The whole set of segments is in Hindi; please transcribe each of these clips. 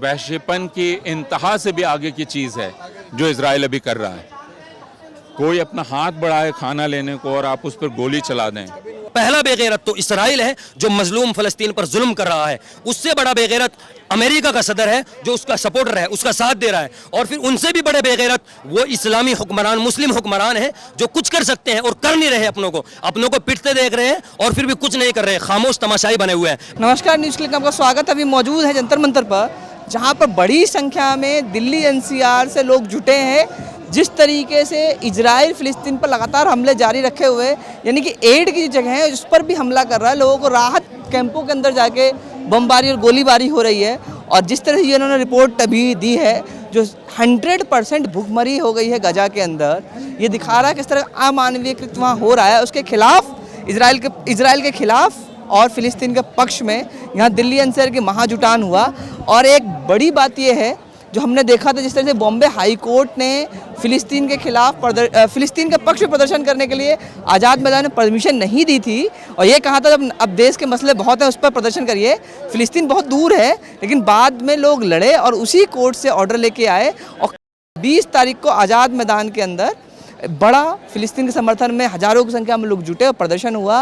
वहशीपन की इंतहा से भी आगे की चीज़ है जो इजराइल अभी कर रहा है। कोई अपना हाथ बढ़ाए खाना लेने को और आप उस पर गोली चला दें। पहला बेगैरत तो इसराइल है जो मजलूम फ़लस्तीन पर जुल्म कर रहा है, उससे बड़ा बेगैरत अमेरिका का सदर है जो उसका सपोर्टर है, उसका साथ दे रहा है, और फिर उनसे भी बड़े बेगैरत वो इस्लामी हुक्मरान, मुस्लिम हुक्मरान हैं जो कुछ कर सकते हैं और कर नहीं रहे, अपनों को पिटते देख रहे हैं और फिर भी कुछ नहीं कर रहे, खामोश तमाशाई बने हुए हैं। नमस्कार, न्यूज़ क्लिक में आपका स्वागत है। अभी मौजूद है जंतर मंतर पर, जहां पर बड़ी संख्या में दिल्ली एनसीआर से लोग जुटे हैं। जिस तरीके से इजराइल फ़िलिस्तीन पर लगातार हमले जारी रखे हुए, यानी कि एड की जगह है उस पर भी हमला कर रहा है, लोगों को राहत कैंपों के अंदर जाके बमबारी और गोलीबारी हो रही है। और जिस तरह से इन्होंने रिपोर्ट अभी दी है, जो 100% भुखमरी हो गई है गजा के अंदर, ये दिखा रहा है किस तरह अमानवीय कृत्य वहाँ हो रहा है। उसके खिलाफ इजराइल के खिलाफ और फ़िलिस्तीन के पक्ष में यहाँ दिल्ली एनसीआर की महाजुटान हुआ। और एक बड़ी बात यह है जो हमने देखा था, जिस तरह से बॉम्बे हाई कोर्ट ने फ़िलिस्तीन के खिलाफ फ़िलिस्तीन के पक्ष में प्रदर्शन करने के लिए आज़ाद मैदान में परमिशन नहीं दी थी और ये कहा था जब अब देश के मसले बहुत हैं उस पर प्रदर्शन करिए, फ़िलिस्तीन बहुत दूर है। लेकिन बाद में लोग लड़े और उसी कोर्ट से ऑर्डर लेके आए और 20 तारीख को आज़ाद मैदान के अंदर बड़ा फ़िलिस्तीन के समर्थन में हज़ारों की संख्या में लोग जुटे और प्रदर्शन हुआ।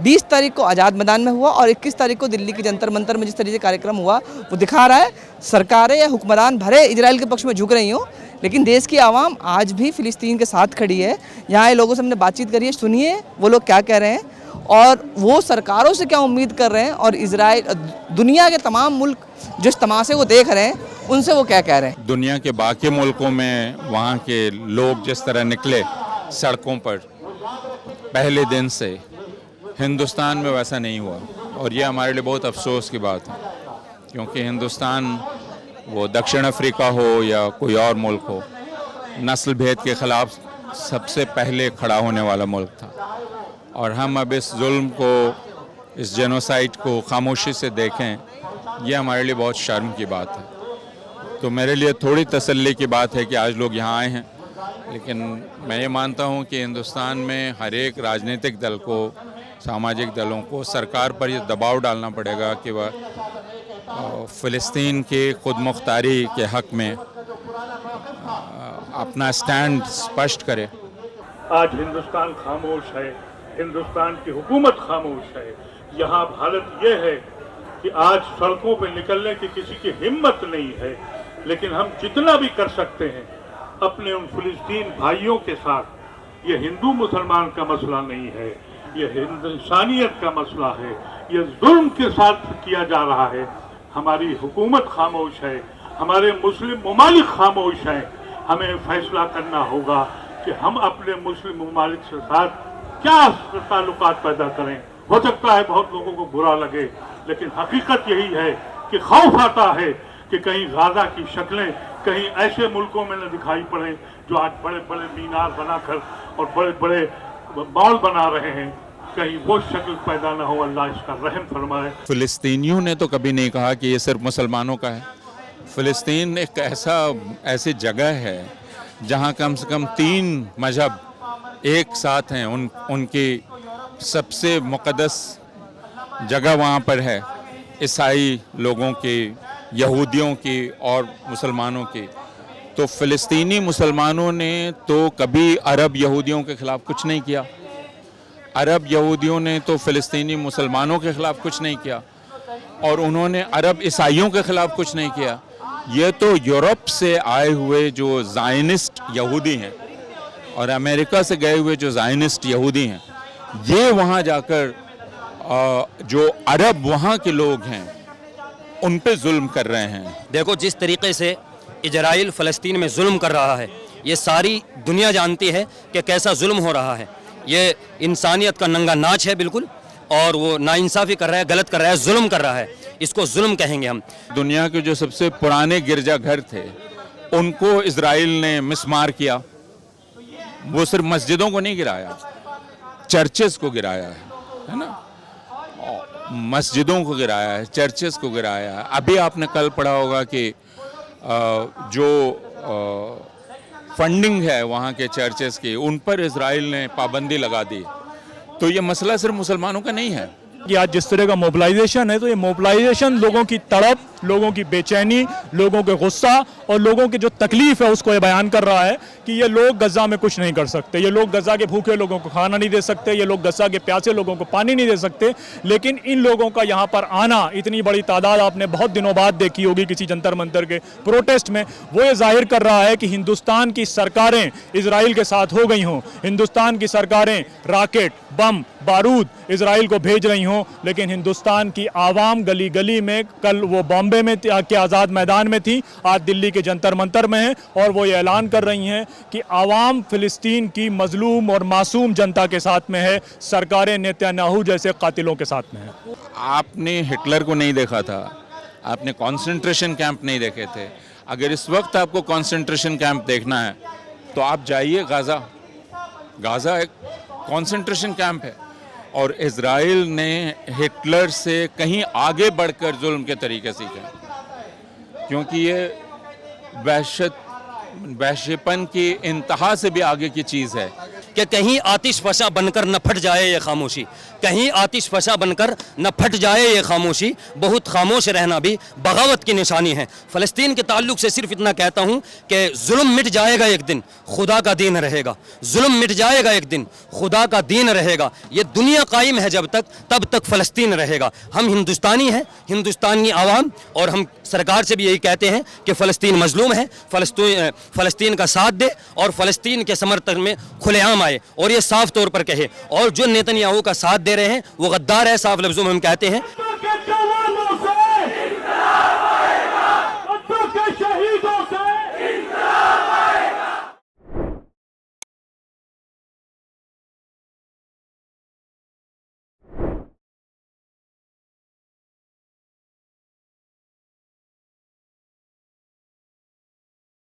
20 तारीख को आज़ाद मैदान में हुआ और 21 तारीख को दिल्ली के जंतर मंतर में जिस तरीके से कार्यक्रम हुआ वो दिखा रहा है सरकारें या हुक्मरान भरे इजराइल के पक्ष में झुक रही हो, लेकिन देश की आवाम आज भी फ़िलिस्तीन के साथ खड़ी है। यहाँ लोगों से हमने बातचीत करी है, सुनिए वो लोग क्या कह रहे हैं और वो सरकारों से क्या उम्मीद कर रहे हैं, और इजराइल दुनिया के तमाम मुल्क जो इस तमाशे को देख रहे हैं उनसे वो क्या कह रहे हैं। दुनिया के बाकी मुल्कों में वहाँ के लोग जिस तरह निकले सड़कों पर पहले दिन से, हिंदुस्तान में वैसा नहीं हुआ और ये हमारे लिए बहुत अफसोस की बात है, क्योंकि हिंदुस्तान वो दक्षिण अफ्रीका हो या कोई और मुल्क हो, नस्ल भेद के ख़िलाफ़ सबसे पहले खड़ा होने वाला मुल्क था। और हम अब इस जुल्म को, इस जेनोसाइड को खामोशी से देखें, ये हमारे लिए बहुत शर्म की बात है। तो मेरे लिए थोड़ी तसल्ली की बात है कि आज लोग यहाँ आए हैं, लेकिन मैं ये मानता हूँ कि हिंदुस्तान में हर एक राजनीतिक दल को, सामाजिक दलों को सरकार पर ये दबाव डालना पड़ेगा कि वह फ़िलिस्तीन के खुद मुख्तारी के हक़ में अपना स्टैंड स्पष्ट करे। आज हिंदुस्तान खामोश है, हिंदुस्तान की हुकूमत खामोश है। यहाँ हालत ये है कि आज सड़कों पर निकलने की किसी की हिम्मत नहीं है, लेकिन हम जितना भी कर सकते हैं अपने उन फ़िलिस्तीन भाइयों के साथ, ये हिंदू मुसलमान का मसला नहीं है, ये इंसानियत का मसला है, ये जुल्म के साथ किया जा रहा है। हमारी हुकूमत खामोश है, हमारे मुस्लिम ममालिक खामोश हैं। हमें फैसला करना होगा कि हम अपने मुस्लिम ममालिक के साथ क्या ताल्लुकात पैदा करें। हो सकता है बहुत लोगों को बुरा लगे, लेकिन हकीकत यही है कि खौफ आता है कि कहीं गाजा की शक्लें कहीं ऐसे मुल्कों में न दिखाई पड़े जो आज बड़े बड़े मीनार बनाकर और बड़े बड़े मॉल बना रहे हैं, कहीं वो शक्ल पैदा ना हो। अल्लाह इसका रहम फरमाए। फ़िलिस्तीनियों ने तो कभी नहीं कहा कि ये सिर्फ मुसलमानों का है। फ़िलिस्तीन एक ऐसी जगह है जहाँ कम से कम 3 मजहब एक साथ हैं। उनकी सबसे मुक़द्दस जगह वहाँ पर है, ईसाई लोगों की, यहूदियों की और मुसलमानों की। तो फ़िलिस्तीनी मुसलमानों ने तो कभी अरब यहूदियों के ख़िलाफ़ कुछ नहीं किया, अरब यहूदियों ने तो फ़िलिस्तीनी मुसलमानों के ख़िलाफ़ कुछ नहीं किया, और उन्होंने अरब ईसाइयों के ख़िलाफ़ कुछ नहीं किया। ये तो यूरोप से आए हुए जो ज़ायनिस्ट यहूदी हैं और अमेरिका से गए हुए जो ज़ायनिस्ट यहूदी हैं, ये वहाँ जाकर जो अरब वहाँ के लोग हैं उन पे जुल्म कर रहे हैं। देखो जिस तरीके से इजराइल फ़लस्तीन में जुल्म कर रहा है, ये सारी दुनिया जानती है कि कैसा जुल्म हो रहा है। ये इंसानियत का नंगा नाच है बिल्कुल, और वो नाइंसाफ़ी कर रहा है, गलत कर रहा है, जुल्म कर रहा है, इसको जुल्म कहेंगे हम। दुनिया के जो सबसे पुराने गिरजाघर थे उनको इजराइल ने मिसमार किया। वो सिर्फ मस्जिदों को नहीं गिराया, चर्चेस को गिराया है ना, मस्जिदों को गिराया है, चर्चेस को गिराया है। अभी आपने कल पढ़ा होगा कि जो फंडिंग है वहाँ के चर्चेस की, उन पर इजराइल ने पाबंदी लगा दी। तो ये मसला सिर्फ मुसलमानों का नहीं है। कि आज जिस तरह का मोबिलाइजेशन है, तो ये मोबिलाइजेशन लोगों की तड़प, लोगों की बेचैनी, लोगों के गुस्सा और लोगों की जो तकलीफ है उसको ये बयान कर रहा है कि ये लोग गजा में कुछ नहीं कर सकते, ये लोग गजा के भूखे लोगों को खाना नहीं दे सकते, ये लोग गजा के प्यासे लोगों को पानी नहीं दे सकते। लेकिन इन लोगों का यहाँ पर आना, इतनी बड़ी तादाद आपने बहुत दिनों बाद देखी होगी किसी जंतर मंतर के प्रोटेस्ट में, वो ये जाहिर कर रहा है कि हिंदुस्तान की सरकारें इजराइल के साथ हो गई हों, हिंदुस्तान की सरकारें राकेट, बम, बारूद इजराइल को भेज रही हों, लेकिन हिंदुस्तान की आवाम गली गली में, कल वो बॉम्बे में के आज़ाद मैदान में थी, आज दिल्ली के जंतर मंतर में है और वो ये ऐलान कर रही हैं कि आवाम फिलिस्तीन की मजलूम और मासूम जनता के साथ में है, सरकारें नेतन्याहू जैसे कातिलों के साथ में है। आपने हिटलर को नहीं देखा था, आपने कॉन्सेंट्रेशन कैंप नहीं देखे थे। अगर इस वक्त आपको कॉन्सेंट्रेशन कैंप देखना है तो आप जाइए गाज़ा। गाज़ा एक कॉन्सेंट्रेशन कैंप है और इजराइल ने हिटलर से कहीं आगे बढ़कर जुल्म के तरीके सीखे, क्योंकि ये वहशेपन की इंतहा से भी आगे की चीज़ है कि कहीं आतिश फशा बनकर न फट जाए ये खामोशी, कहीं आतिश फशा बनकर न फट जाए ये खामोशी, बहुत खामोश रहना भी बगावत की निशानी है। फ़लस्तीन के ताल्लुक से सिर्फ इतना कहता हूँ कि जुल्म मिट जाएगा एक दिन, खुदा का दीन रहेगा। जुल्म मिट जाएगा एक दिन, खुदा का दीन रहेगा। ये दुनिया कायम है जब तक, तब तक फ़लस्तीन रहेगा। हम हिंदुस्तानी हैं, हिंदुस्तानी आवाम, और हम सरकार से भी यही कहते हैं कि फ़लस्तीन मजलूम है, फ़लस्तीन का साथ दे और फ़लस्तीन के समर्थन में खुलेआम आए और ये साफ तौर पर कहे। और जो नेतन्याहू का साथ दे रहे हैं वो गद्दार है, साफ लफ्ज़ों में हम कहते हैं।